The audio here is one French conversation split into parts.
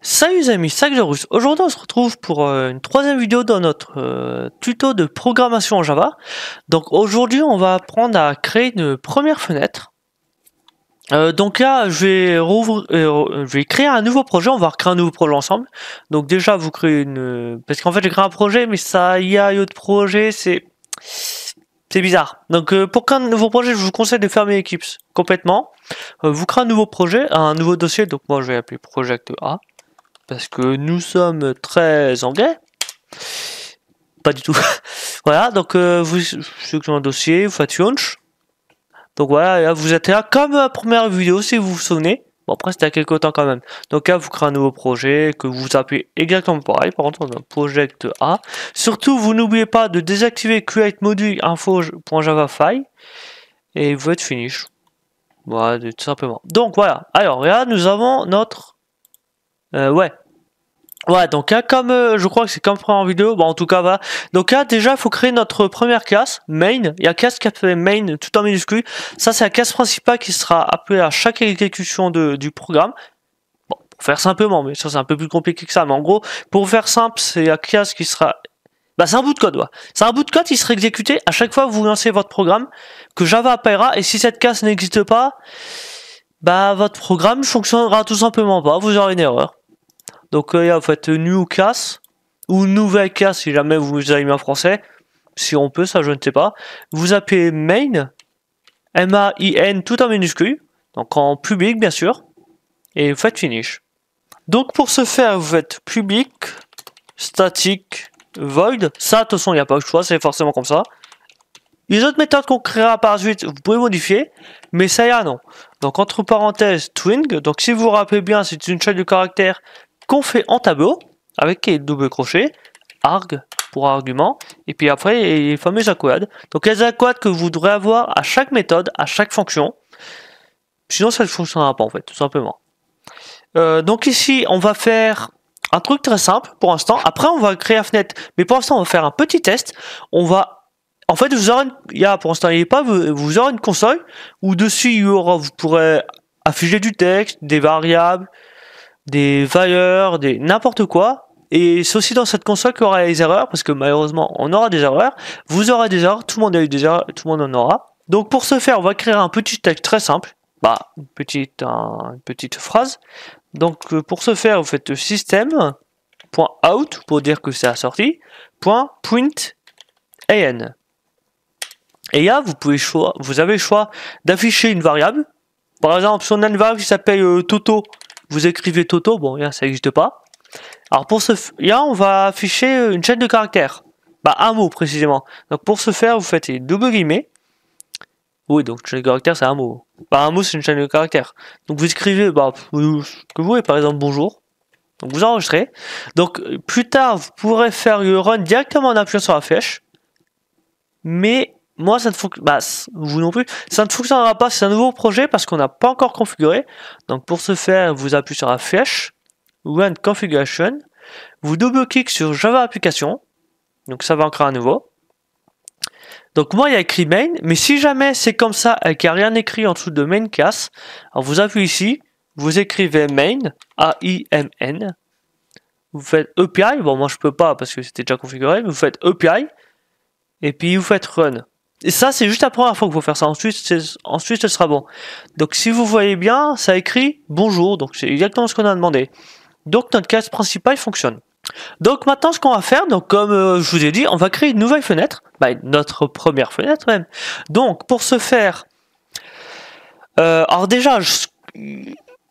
Salut les amis, c'est Russe. Aujourd'hui on se retrouve pour une troisième vidéo dans notre tuto de programmation en Java. Donc aujourd'hui on va apprendre à créer une première fenêtre. Donc là je vais créer un nouveau projet, on va recréer un nouveau projet ensemble. Donc déjà vous créez une... Parce qu'en fait j'ai créé un projet mais ça y a autre projet, c'est bizarre. Donc pour créer un nouveau projet je vous conseille de fermer Eclipse complètement. Vous créez un nouveau projet, un nouveau dossier, donc moi je vais appeler Project A. Parce que nous sommes très anglais. Pas du tout. Voilà, donc vous sélectionnez un dossier, vous faites launch. Donc voilà, là, vous êtes là comme la première vidéo si vous vous souvenez. Bon après c'était il y a quelques temps quand même. Donc là vous créez un nouveau projet que vous appelez exactement pareil. Par contre on a Project A. Surtout vous n'oubliez pas de désactiver create module info.java file. Et vous êtes finish. Voilà, tout simplement. Donc voilà. Alors là nous avons notre... Ouais, donc là, comme je crois que c'est comme première vidéo, bon en tout cas voilà. Donc là déjà il faut créer notre première classe, main. Il y a classe qui s'appelle main tout en minuscule. Ça c'est la classe principale qui sera appelée à chaque exécution du programme. Bon, pour faire simplement, mais ça c'est un peu plus compliqué que ça. Mais en gros, pour faire simple, c'est la classe qui sera... Bah c'est un bout de code, ouais. C'est un bout de code qui sera exécuté à chaque fois que vous lancez votre programme, que Java appellera, et si cette classe n'existe pas, bah votre programme ne fonctionnera tout simplement pas, vous aurez une erreur. Donc là, vous faites new class ou nouvelle classe si jamais vous avez mis en français. Si on peut, ça je ne sais pas. Vous appelez main, M-A-I-N tout en minuscule, donc en public bien sûr, et vous faites finish. Donc pour ce faire, vous faites public, static, void. Ça, de toute façon, il n'y a pas le choix, c'est forcément comme ça. Les autres méthodes qu'on créera par la suite, vous pouvez modifier, mais ça y est, non. Donc entre parenthèses, string. Donc si vous vous rappelez bien, c'est une chaîne de caractères qu'on fait en tableau avec les doubles crochets, arg pour argument, et puis après les fameux accolades. Donc les accolades que vous devrez avoir à chaque méthode, à chaque fonction. Sinon ça ne fonctionnera pas en fait, tout simplement. Donc ici on va faire un truc très simple pour l'instant. Après on va créer la fenêtre, mais pour l'instant on va faire un petit test. On va, en fait vous aurez pour l'instant il n'y a pas, vous aurez une console où dessus il y aura, vous pourrez afficher du texte, des variables, des valeurs, des n'importe quoi. Et c'est aussi dans cette console qu'il y aura les erreurs, parce que malheureusement on aura des erreurs. Vous aurez des erreurs, tout le monde a eu des erreurs, tout le monde en aura. Donc pour ce faire, on va créer un petit texte très simple. Bah, une petite phrase. Donc pour ce faire, vous faites system.out pour dire que c'est la sortie, .print an. Et là, vous avez le choix d'afficher une variable. Par exemple, si on a une variable qui s'appelle Toto, vous écrivez Toto, bon là ça n'existe pas. Alors pour là on va afficher une chaîne de caractères, bah un mot précisément. Donc pour ce faire vous faites les double guillemets. Oui donc chaîne de caractères c'est un mot. Bah un mot c'est une chaîne de caractères. Donc vous écrivez bah que vous voulez par exemple bonjour. Donc vous enregistrez. Donc plus tard vous pourrez faire le run directement en appuyant sur la flèche. Mais moi ça ne fonctionne pas, vous non plus, ça ne fonctionnera pas, c'est un nouveau projet parce qu'on n'a pas encore configuré. Donc pour ce faire, vous appuyez sur la flèche, Run Configuration, vous double-cliquez sur Java Application, donc ça va en créer un nouveau. Donc moi il y a écrit main, mais si jamais c'est comme ça et qu'il n'y a rien écrit en dessous de main class, alors vous appuyez ici, vous écrivez main, A-I-M-N, vous faites API, bon moi je peux pas parce que c'était déjà configuré, mais vous faites API, et puis vous faites Run. Et ça, c'est juste la première fois qu'il faut faire ça. Ensuite, ce sera bon. Donc, si vous voyez bien, ça écrit bonjour. Donc, c'est exactement ce qu'on a demandé. Donc, notre classe principale fonctionne. Donc, maintenant, ce qu'on va faire, donc comme je vous ai dit, on va créer une nouvelle fenêtre. Bah, notre première fenêtre même. Donc, pour ce faire, alors déjà,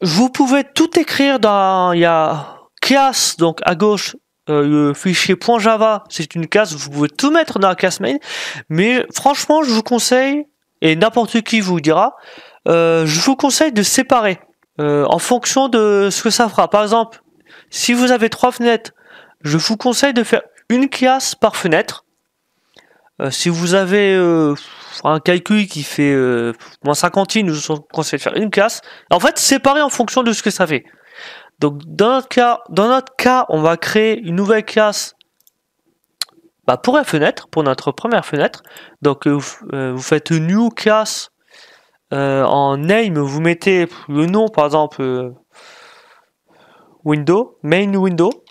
vous pouvez tout écrire dans, il y a classe, donc à gauche, le fichier .java, c'est une classe, vous pouvez tout mettre dans la classe main, mais franchement, je vous conseille, et n'importe qui vous dira, je vous conseille de séparer en fonction de ce que ça fera. Par exemple, si vous avez 3 fenêtres, je vous conseille de faire une classe par fenêtre. Si vous avez un calcul qui fait moins 50 lignes, je vous conseille de faire une classe. En fait, séparer en fonction de ce que ça fait. Donc dans notre cas, on va créer une nouvelle classe bah, pour la fenêtre, pour notre première fenêtre. Donc vous faites new class en name, vous mettez le nom par exemple window, main window.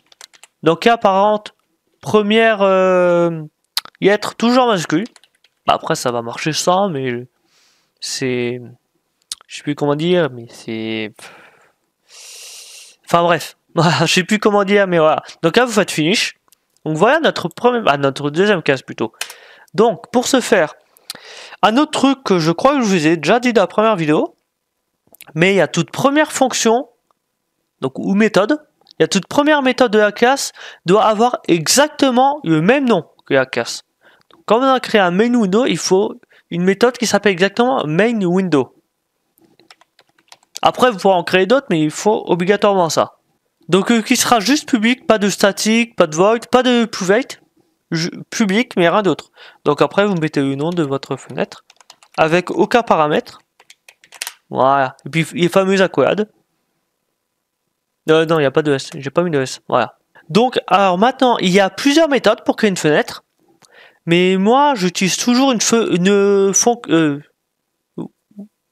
Donc là, par contre, première lettre toujours majuscule. Bah, après, ça va marcher sans, mais c'est... Je sais plus comment dire, mais c'est... Enfin bref, je sais plus comment dire, mais voilà. Donc là, vous faites finish. Donc voilà notre notre deuxième case plutôt. Donc pour ce faire, un autre truc que je crois que je vous ai déjà dit dans la première vidéo, mais il y a toute première fonction, donc ou méthode, il y a toute première méthode de la classe doit avoir exactement le même nom que la classe. Donc, quand on a créé un main window, il faut une méthode qui s'appelle exactement main window. Après, vous pourrez en créer d'autres, mais il faut obligatoirement ça. Donc qui sera juste public, pas de statique, pas de void, pas de private, public, mais rien d'autre. Donc après, vous mettez le nom de votre fenêtre avec aucun paramètre. Voilà. Et puis les fameux accolades. Non, il n'y a pas de S. J'ai pas mis de S. Voilà. Donc, alors maintenant, il y a plusieurs méthodes pour créer une fenêtre. Mais moi, j'utilise toujours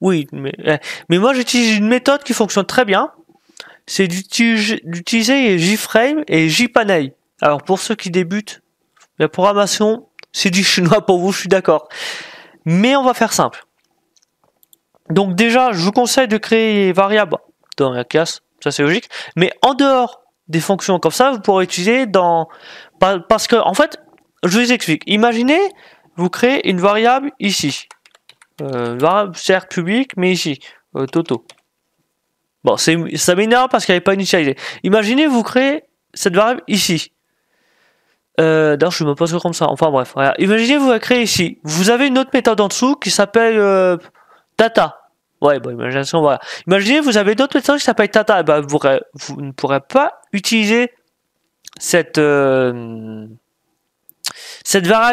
oui, mais moi, j'utilise une méthode qui fonctionne très bien. C'est d'utiliser JFrame et JPanel. Alors, pour ceux qui débutent, la programmation, c'est du chinois pour vous, je suis d'accord. Mais on va faire simple. Donc déjà, je vous conseille de créer les variables dans la classe, ça c'est logique. Mais en dehors des fonctions comme ça, vous pourrez utiliser dans... Parce que, en fait, je vous explique. Imaginez, vous créez une variable ici. Variable certes publique, mais ici, Toto. Bon, ça m'énerve parce qu'elle n'est pas initialisée. Imaginez, vous créez cette variable ici. D'ailleurs, je me pose comme ça. Enfin bref, voilà. Imaginez, vous la créez ici. Vous avez une autre méthode en dessous qui s'appelle data. Ouais, bon, imagination, voilà. Imaginez, vous avez d'autres méthodes qui s'appellent data. Et ben, vous ne pourrez pas utiliser cette variable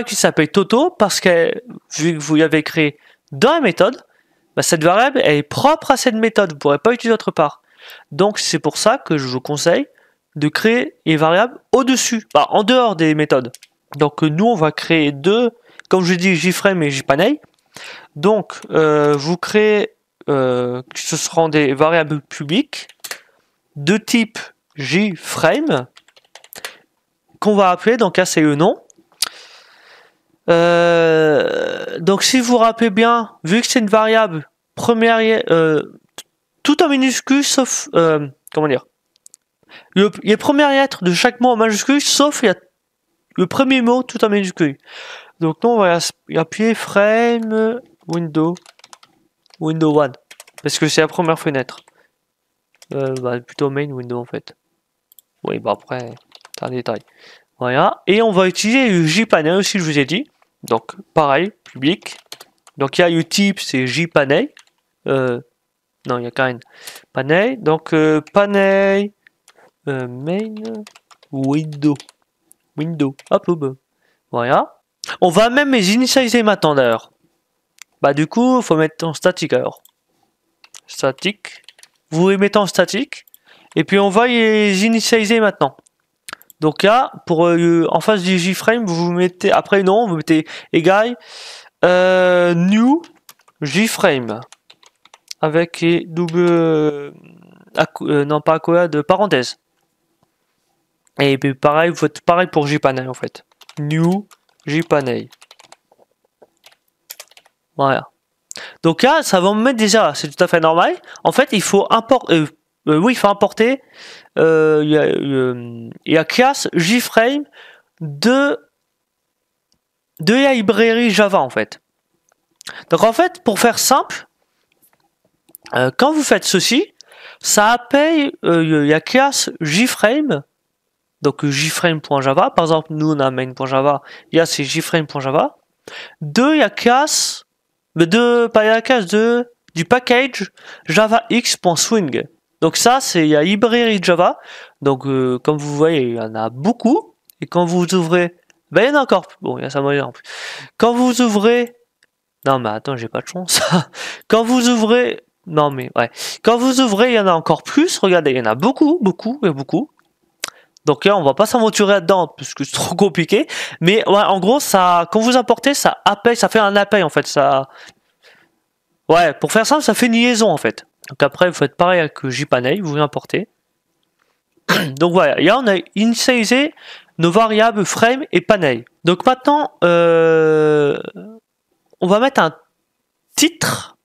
qui s'appelle Toto parce que, vu que vous l'avez créée dans la méthode, bah, cette variable elle est propre à cette méthode. Vous ne pourrez pas l'utiliser autre part. Donc, c'est pour ça que je vous conseille de créer les variables au-dessus, en dehors des méthodes. Donc, nous, on va créer deux, comme je dis, JFrame et JPanel. Donc, vous créez, ce seront des variables publiques de type JFrame qu'on va appeler, donc là, c'est le nom. Donc, si vous vous rappelez bien, vu que c'est une variable première, tout en minuscule, sauf, comment dire, les premières lettres de chaque mot en majuscule, sauf le premier mot tout en minuscule. Donc, nous, on va appuyer frame window 1, parce que c'est la première fenêtre. Plutôt main window en fait. Oui, après, c'est un détail. Voilà. Et on va utiliser le JPanel aussi, je vous ai dit. Donc, pareil, public. Donc, il y a le type, c'est JPanel. Non, il y a quand même panel. Donc, panel main window. Hop, hop. Voilà. On va même les initialiser maintenant d'ailleurs. Du coup, il faut mettre en statique alors. Statique. Vous les mettez en statique. Et puis, on va les initialiser maintenant. Donc là, pour en face du JFrame, vous mettez, après non, vous mettez égal new JFrame avec les double non pas accolade de parenthèse. Et puis pareil, vous faites pareil pour JPanel en fait. New JPanel. Voilà. Donc là, ça va me mettre déjà, c'est tout à fait normal. En fait, il faut importer. Oui, il faut importer. Il y a classe JFrame de la librairie Java en fait. Donc en fait, pour faire simple, quand vous faites ceci, ça appelle la classe JFrame. Donc JFrame.java. Par exemple, nous on a main.java. Il y a c'est JFrame.java. Il y a classe du package javax.swing. Donc ça, c'est la librairie Java. Donc comme vous voyez, il y en a beaucoup. Et quand vous ouvrez, il y en a encore. Bon, il y a ça en plus. Quand vous ouvrez, non mais attends, j'ai pas de chance. Quand vous ouvrez, non mais ouais. Quand vous ouvrez, il y en a encore plus. Regardez, il y en a beaucoup. Donc là, on va pas s'aventurer là-dedans parce que c'est trop compliqué. Mais ouais, en gros, ça, quand vous importez, ça fait un appel en fait. Ça, ouais, pour faire simple, ça fait une liaison en fait. Donc après, vous faites pareil avec JPanel, vous importez. Donc voilà, là on a initialisé nos variables frame et panel. Donc maintenant, on va mettre un titre.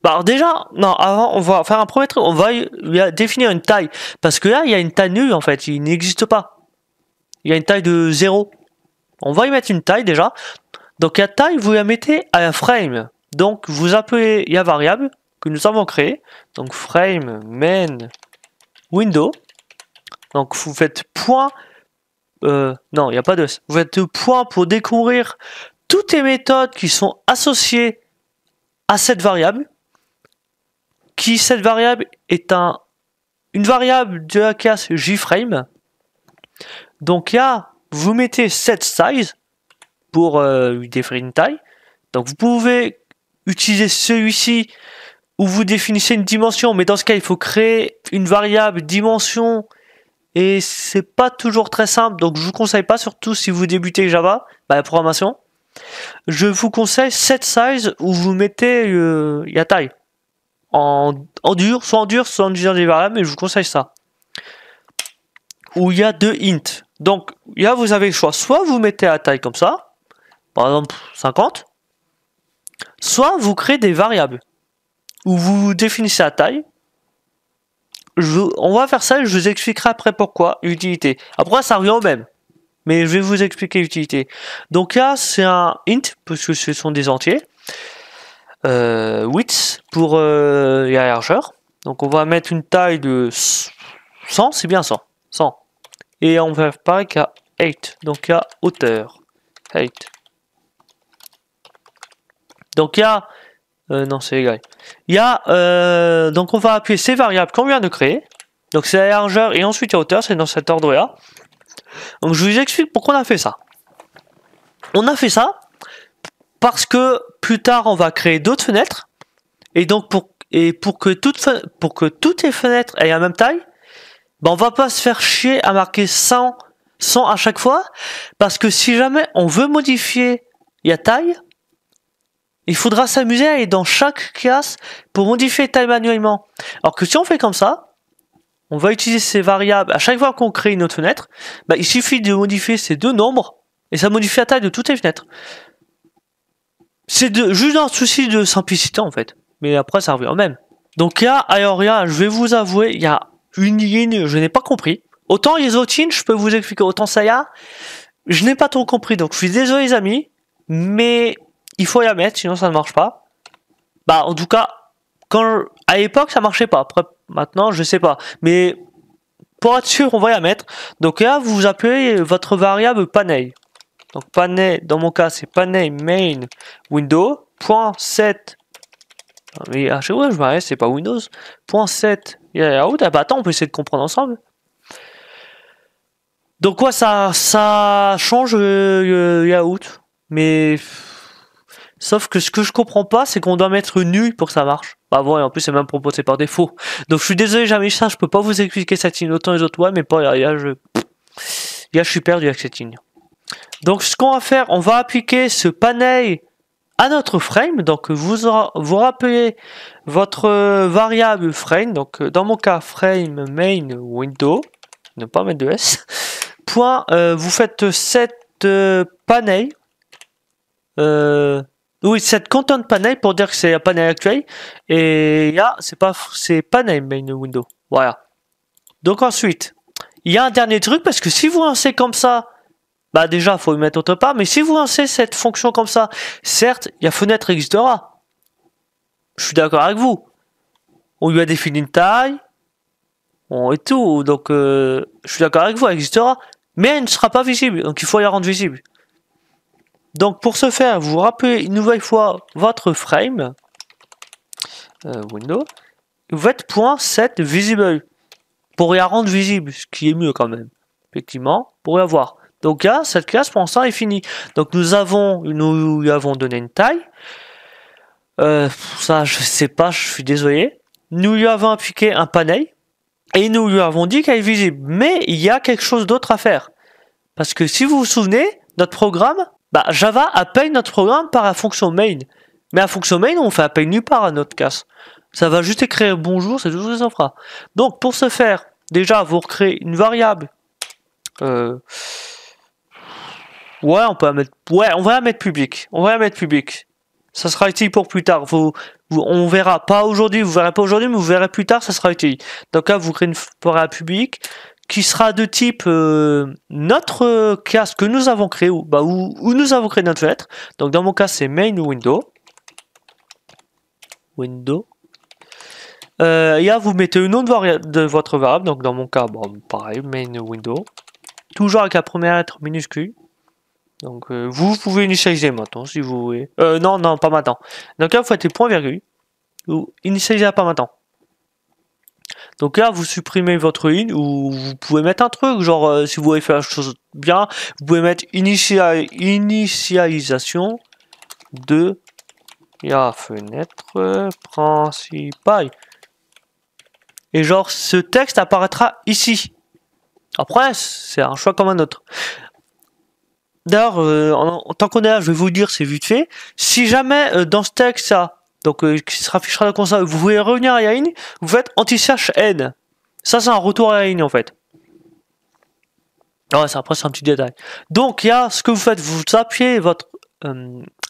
Bah alors déjà, non, avant on va faire un premier truc, on va définir une taille. Parce que là, il y a une taille nulle en fait, il n'existe pas. Il y a une taille de 0. On va y mettre une taille déjà. Donc la taille, vous la mettez à la frame. Donc vous appelez la variable que nous avons créée. Donc frame main window. Donc vous faites point. Non, il n'y a pas de. Vous faites point pour découvrir toutes les méthodes qui sont associées à cette variable. Cette variable est une variable de la classe JFrame. Donc là, vous mettez set size pour lui définir une taille. Donc vous pouvez utiliser celui-ci où vous définissez une dimension, mais dans ce cas, il faut créer une variable dimension et c'est pas toujours très simple. Donc je vous conseille pas, surtout si vous débutez Java, la programmation. Je vous conseille set size où vous mettez la taille en dur, soit en utilisant des variables, mais je vous conseille ça. Où il y a 2 int. Donc là, vous avez le choix. Soit vous mettez la taille comme ça, par exemple 50, soit vous créez des variables où vous définissez la taille. On va faire ça et je vous expliquerai après pourquoi, l'utilité. Après, ça revient au même. Mais je vais vous expliquer l'utilité. Donc là, c'est un int, parce que ce sont des entiers. Width pour la largeur. Donc on va mettre une taille de 100, c'est bien 100. 100. Et on va faire pareil qu'à 8. Donc à hauteur. 8. Donc il y a... non, c'est égal. Il y a... donc on va appuyer ces variables qu'on vient de créer. Donc c'est la largeur et ensuite la hauteur, c'est dans cet ordre-là. Donc je vous explique pourquoi on a fait ça. On a fait ça parce que plus tard on va créer d'autres fenêtres. Et donc pour que toutes les fenêtres aient la même taille, ben on va pas se faire chier à marquer 100 à chaque fois. Parce que si jamais on veut modifier la taille, il faudra s'amuser à aller dans chaque classe pour modifier la taille manuellement. Alors que si on fait comme ça, on va utiliser ces variables à chaque fois qu'on crée une autre fenêtre. Ben il suffit de modifier ces deux nombres et ça modifie la taille de toutes les fenêtres. C'est juste un souci de simplicité en fait. Mais après ça revient au même. Donc là, alors là, je vais vous avouer, il y a une ligne, je n'ai pas compris. Autant les autres lignes, je peux vous expliquer. Autant ça y a, je n'ai pas trop compris. Donc je suis désolé les amis, mais il faut la mettre, sinon ça ne marche pas. Bah en tout cas, à l'époque ça marchait pas. Après maintenant, je sais pas. Mais pour être sûr, on va la mettre. Donc là, vous appelez votre variable panel. Donc panel, dans mon cas, c'est panel main window .set. Mais à chaque fois, je m'arrête, c'est pas Windows. .set. Ah bah attends, on peut essayer de comprendre ensemble. Donc quoi, ça change layout. Mais sauf que ce que je comprends pas, c'est qu'on doit mettre nul pour que ça marche. Bah bon, et en plus c'est même proposé par défaut. Donc je suis désolé, jamais ça, je peux pas vous expliquer cette ligne autant les autres ouais, mais pas là, je suis perdu avec cette ligne. Donc ce qu'on va faire, on va appliquer ce panel à notre frame. Donc vous rappelez votre variable frame. Donc dans mon cas, frame main window, ne pas mettre de S. Point, vous faites set panel. Oui, cette content panel pour dire que c'est un panel actuel. Et là, c'est panel main window. Voilà. Donc ensuite, il y a un dernier truc parce que si vous lancez comme ça, bah déjà, il faut le mettre autre part. Mais si vous lancez cette fonction comme ça, certes, la fenêtre existera. Je suis d'accord avec vous. On lui a défini une taille. Et tout. Donc, je suis d'accord avec vous, elle existera. Mais elle ne sera pas visible. Donc, il faut la rendre visible. Donc, pour ce faire, vous rappelez une nouvelle fois votre frame. Window. Vous faites .set visible. Pour la rendre visible. Ce qui est mieux quand même. Effectivement, pour la voir. Donc là, cette classe pour l'instant est finie. Donc nous lui avons donné une taille. Ça, je sais pas, je suis désolé. Nous lui avons appliqué un panel. Et nous lui avons dit qu'elle est visible. Mais il y a quelque chose d'autre à faire. Parce que si vous vous souvenez, notre programme, bah, Java appelle notre programme par la fonction main. Mais la fonction main, on fait appel nulle part à notre classe. Ça va juste écrire bonjour, c'est tout ce que ça fera. Donc pour ce faire, déjà vous recréez une variable. Ouais, on peut la mettre. Ouais, on va la mettre publique. On va la mettre publique. Ça sera utile pour plus tard. On verra pas aujourd'hui, vous verrez pas aujourd'hui, mais vous verrez plus tard, ça sera utile. Donc là, vous créez une variable publique qui sera de type notre classe que nous avons créé où nous avons créé notre fenêtre. Donc dans mon cas, c'est main window. Et là, vous mettez le nom de votre variable. Donc dans mon cas, bon, pareil, main window. Toujours avec la première lettre minuscule. Donc vous pouvez initialiser maintenant si vous voulez. Non, pas maintenant. Donc là, vous faites les points virgule. Vous initialisez pas maintenant. Donc là, vous supprimez votre ligne ou vous pouvez mettre un truc, genre si vous voulez faire la chose bien, vous pouvez mettre initialisation de la fenêtre principale. Et genre, ce texte apparaîtra ici. Après, c'est un choix comme un autre. D'ailleurs, tant qu'on est là, je vais vous dire, c'est vite fait. Si jamais dans ce texte, donc qui se affichera dans la console, vous voulez revenir à la ligne, vous faites anti-slash n. Ça, c'est un retour à la ligne en fait. Ouais, après, c'est un petit détail. Donc, il y a ce que vous faites, vous appuyez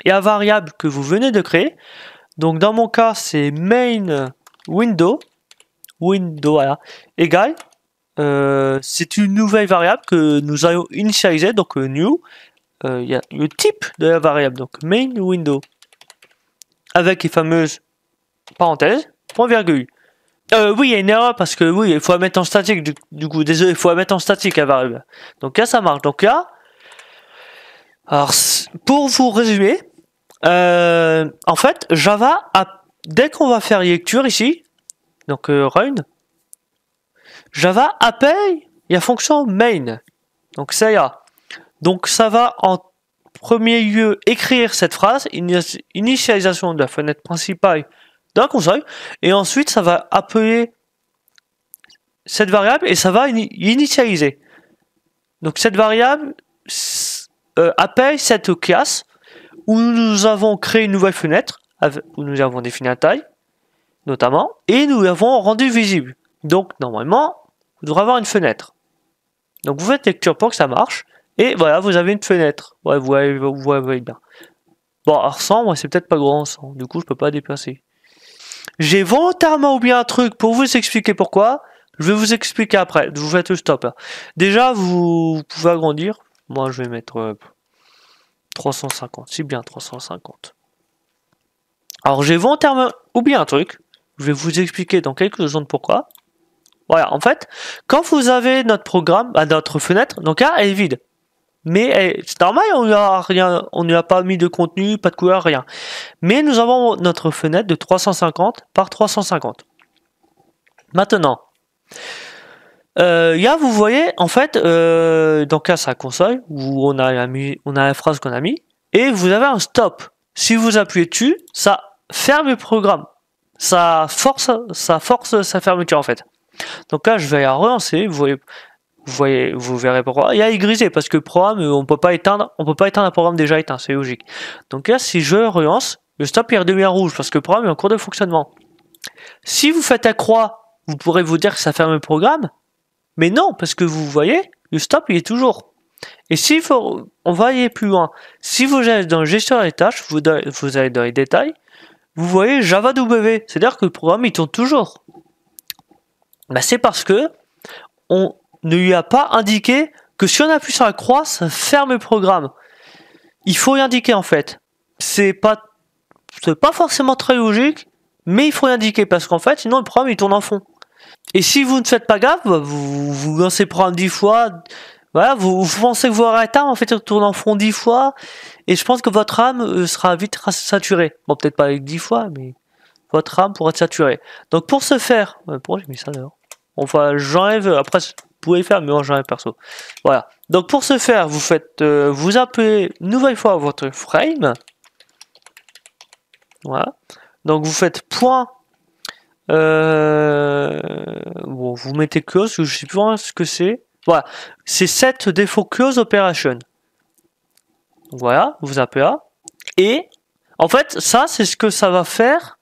la variable que vous venez de créer. Donc, dans mon cas, c'est main window, voilà, égale. C'est une nouvelle variable que nous allons initialiser, donc new. Il y a le type de la variable, donc main window, avec les fameuses parenthèses, point virgule. Oui, il y a une erreur parce que oui, il faut la mettre en statique. Du coup, désolé, il faut la mettre en statique la variable. Donc là, ça marche. Donc là, alors pour vous résumer, en fait, Java, dès qu'on va faire lecture ici, donc run, Java appelle la fonction main. Donc ça y est. Donc ça va en premier lieu écrire cette phrase, initialisation de la fenêtre principale de la console, et ensuite ça va appeler cette variable et ça va initialiser. Donc cette variable appelle cette classe où nous avons créé une nouvelle fenêtre, où nous avons défini la taille, notamment, et nous l'avons rendu visible. Donc normalement, vous devrez avoir une fenêtre. Donc vous faites lecture pour que ça marche. Et voilà, vous avez une fenêtre. Ouais, vous voyez bien. Bon, alors 100, moi, c'est peut-être pas grand 100. Du coup, je peux pas déplacer. J'ai volontairement oublié un truc pour vous expliquer pourquoi. Je vais vous expliquer après. Vous faites le stop. Là. Déjà, vous pouvez agrandir. Moi, je vais mettre 350. C'est bien, 350. Alors, j'ai volontairement oublié un truc. Je vais vous expliquer dans quelques secondes pourquoi. Voilà, en fait, quand vous avez notre programme, notre fenêtre, donc là, elle est vide. Mais c'est normal, on n'y a pas mis de contenu, pas de couleur, rien. Mais nous avons notre fenêtre de 350 par 350. Maintenant, là vous voyez, en fait, donc là c'est la console où on a la phrase qu'on a mis, et vous avez un stop. Si vous appuyez dessus, ça ferme le programme. Ça force sa fermeture en fait. Donc là je vais la relancer, vous verrez pourquoi. Il y a grisé parce que le programme, on peut pas éteindre un programme déjà éteint, c'est logique. Donc là, si je relance, le stop il redevient rouge parce que le programme est en cours de fonctionnement. Si vous faites la croix, vous pourrez vous dire que ça ferme le programme, mais non, parce que vous voyez, le stop il est toujours. Et on va aller plus loin. Si vous allez dans le gestionnaire des tâches, vous allez dans les détails, vous voyez Java W, c'est-à-dire que le programme il tourne toujours. Bah, c'est parce que on ne lui a pas indiqué que si on appuie sur la croix, ça ferme le programme. Il faut y indiquer en fait. C'est pas forcément très logique, mais il faut y indiquer parce qu'en fait, sinon le programme il tourne en fond. Et si vous ne faites pas gaffe, vous lancez le programme 10 fois, voilà, vous pensez que vous aurez un en fait il tourne en fond 10 fois, et je pense que votre RAM sera vite saturée. Bon, peut-être pas avec 10 fois, mais votre RAM pourra être saturée. Donc pour ce faire, pourquoi j'ai mis ça d'ailleurs? Enfin, j'enlève, après, vous pouvez le faire, mais moi j'enlève perso. Voilà. Donc pour ce faire, vous faites, vous appelez une nouvelle fois votre frame. Voilà. Donc vous faites point. Bon, vous mettez close, je sais plus vraiment ce que c'est. Voilà. C'est set défaut close operation. Voilà, vous appelez là. Et en fait, ça, c'est ce que ça va faire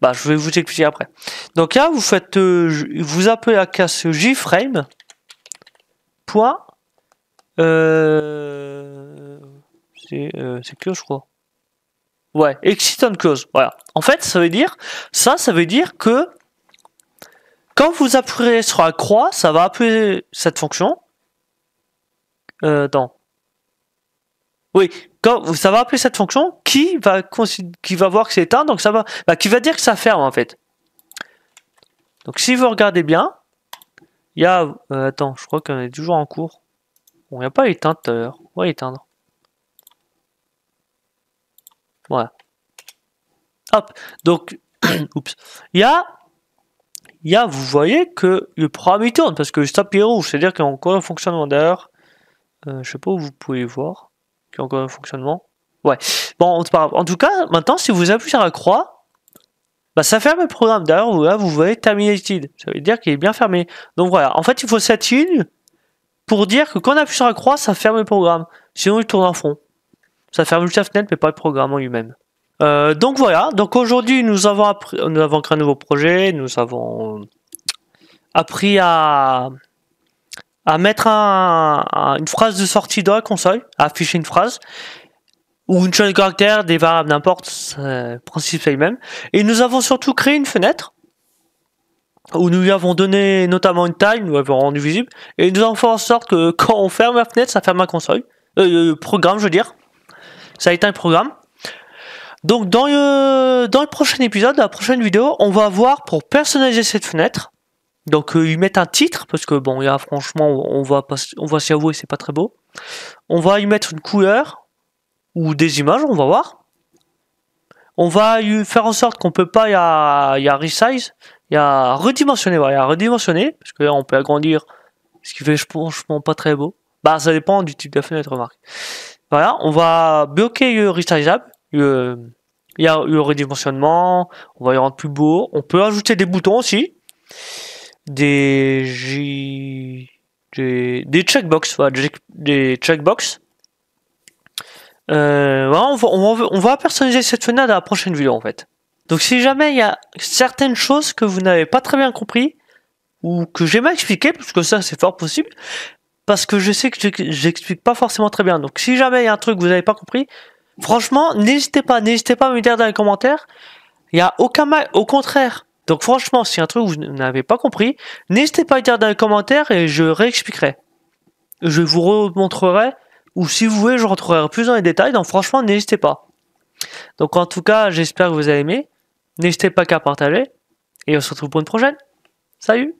Bah, je vais vous expliquer après. Donc là, vous faites, vous appelez la classe JFrame. Point. C'est que je crois. Ouais, exit on close. Voilà. En fait, ça veut dire que quand vous appuyez sur la croix, ça va appeler cette fonction. Attends. Oui, quand ça va appeler cette fonction qui va voir que c'est éteint, donc ça va, qui va dire que ça ferme en fait. Donc si vous regardez bien, il y a, attends, je crois qu'on est toujours en cours. Bon, il n'y a pas éteint tout à l'heure. On va éteindre. Voilà. Hop. Donc, oups. Il y a, vous voyez que le programme il tourne parce que le stop est rouge, c'est-à-dire qu'il y a encore un fonctionnement d'ailleurs. Je sais pas où vous pouvez voir qu'il y a encore un fonctionnement. Ouais. Bon, c'est pas grave. En tout cas, maintenant, si vous appuyez sur la croix, bah, ça ferme le programme. D'ailleurs, là, vous voyez terminated. Ça veut dire qu'il est bien fermé. Donc voilà. En fait, il faut cette ligne pour dire que quand on appuie sur la croix, ça ferme le programme. Sinon, il tourne en fond. Ça ferme juste la fenêtre, mais pas le programme en lui-même. Donc voilà. Donc aujourd'hui, nous avons créé un nouveau projet. Nous avons appris à mettre une phrase de sortie dans la console, à afficher une phrase, ou une chaîne de caractères, des variables, n'importe, le principe c'est le même. Et nous avons surtout créé une fenêtre, où nous lui avons donné notamment une taille, nous l'avons rendu visible, et nous avons fait en sorte que quand on ferme la fenêtre, ça ferme la console. Le programme, je veux dire. Ça éteint le programme. Donc dans le prochain épisode, la prochaine vidéo, on va voir pour personnaliser cette fenêtre. Donc ils mettent un titre, parce que bon, là franchement, on va s'y avouer, c'est pas très beau. On va y mettre une couleur, ou des images, on va voir. On va y faire en sorte qu'on peut pas, il y a resize, il y a redimensionner, voilà, il y a redimensionner, parce que là on peut agrandir, ce qui fait je pense pas très beau. Bah ça dépend du type de fenêtre, remarque. Voilà, on va bloquer le resizable, il y a le redimensionnement, on va y rendre plus beau, on peut ajouter des boutons aussi. Des checkbox, voilà, des checkbox. Voilà, on va personnaliser cette fenêtre dans la prochaine vidéo en fait. Donc si jamais il y a certaines choses que vous n'avez pas très bien compris ou que j'ai mal expliqué, parce que ça c'est fort possible, parce que je sais que j'explique pas forcément très bien. Donc si jamais il y a un truc que vous n'avez pas compris, franchement n'hésitez pas à me dire dans les commentaires. Il y a aucun mal, au contraire. Donc franchement, si y a un truc que vous n'avez pas compris, n'hésitez pas à le dire dans les commentaires et je réexpliquerai. Je vous remontrerai, ou si vous voulez, je rentrerai plus dans les détails. Donc franchement, n'hésitez pas. Donc en tout cas, j'espère que vous avez aimé. N'hésitez pas qu'à partager. Et on se retrouve pour une prochaine. Salut!